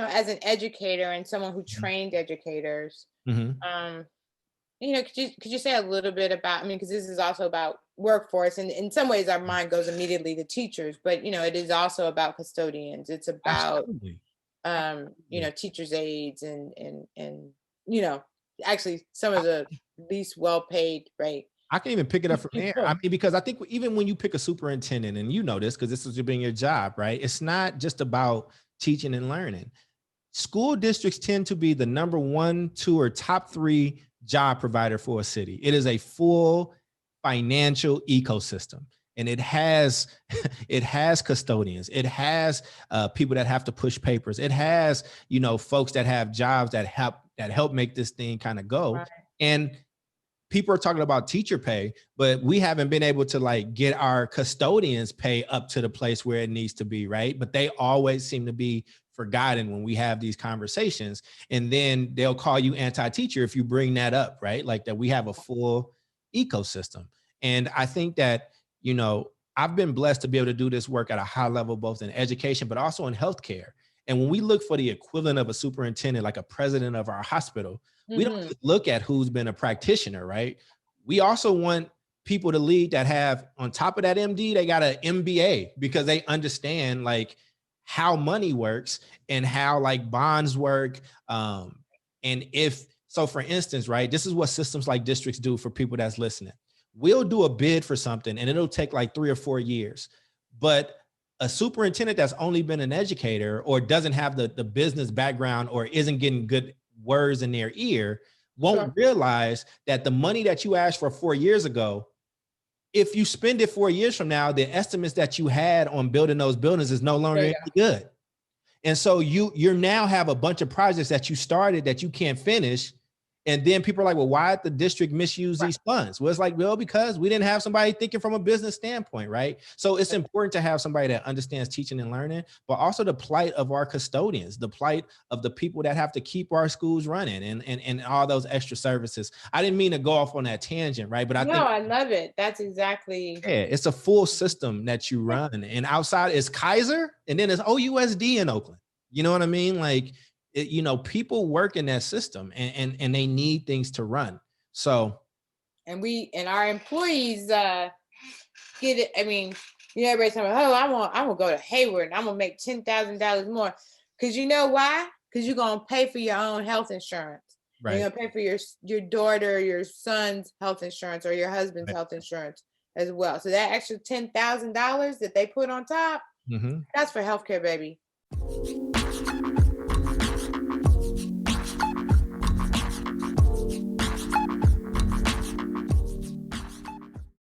As an educator and someone who Mhm. trained educators, Mhm. um, could you say a little bit about, I mean, because this is also about workforce, and in some ways our mind goes immediately to teachers, but it is also about custodians. It's about Absolutely. Absolutely. teachers' aides and you know, actually some of the least well paid, right? I can even pick it up from there. I mean, because I think even when you pick a superintendent, and you know this because this is being your job, right? It's not just about teaching and learning. School districts tend to be the number one, two, or top three job provider for a city. It is a full financial ecosystem. And it has it has custodians. It has people that have to push papers. It has folks that have jobs that help make this thing kind of go. Right. And people are talking about teacher pay, but we haven't been able to like get our custodians pay up to the place where it needs to be, right? But they always seem to be forgotten when we have these conversations. And then they'll call you anti-teacher if you bring that up, right? Like that we have a full ecosystem. And I think that, I've been blessed to be able to do this work at a high level, both in education, but also in healthcare. And when we look for the equivalent of a superintendent, like a president of our hospital, we don't Hmm. just look at who's been a practitioner, right? We also want people to lead that have, on top of that MD, they got an MBA because they understand like how money works and how like bonds work. And if so, for instance, right, this is what systems like districts do for people that's listening. We'll do a bid for something and it'll take like 3 or 4 years, but a superintendent that's only been an educator or doesn't have the business background or isn't getting good words in their ear won't Sure. realize that the money that you asked for 4 years ago, if you spend it 4 years from now, the estimates that you had on building those buildings is no longer There you any good. And so you now have a bunch of projects that you started that you can't finish. And then people are like, well, why did the district misuse go. these funds? Well, it's like, well, because we didn't have somebody thinking from a business standpoint, right? So it's important to have somebody that understands teaching and learning, but also the plight of our custodians, the plight of the people that have to keep our schools running and all those extra services. I didn't mean to go off on that tangent, right? But I No, think, I love it. That's exactly. yeah, it's a full system that you Yeah. run. And outside is Kaiser, and then it's OUSD in Oakland. You know what I mean? Like, people work in that system and they need things to run. So, And our employees get it. I mean, everybody's talking about, oh, I'm gonna go to Hayward and I'm gonna make $10,000 more. Because you know why? Because you're gonna pay for your own health insurance. And right. you're gonna pay for your daughter, your son's health insurance, or your husband's Right. health insurance as well. So that extra $10,000 that they put on top, Mhm. that's for healthcare, baby.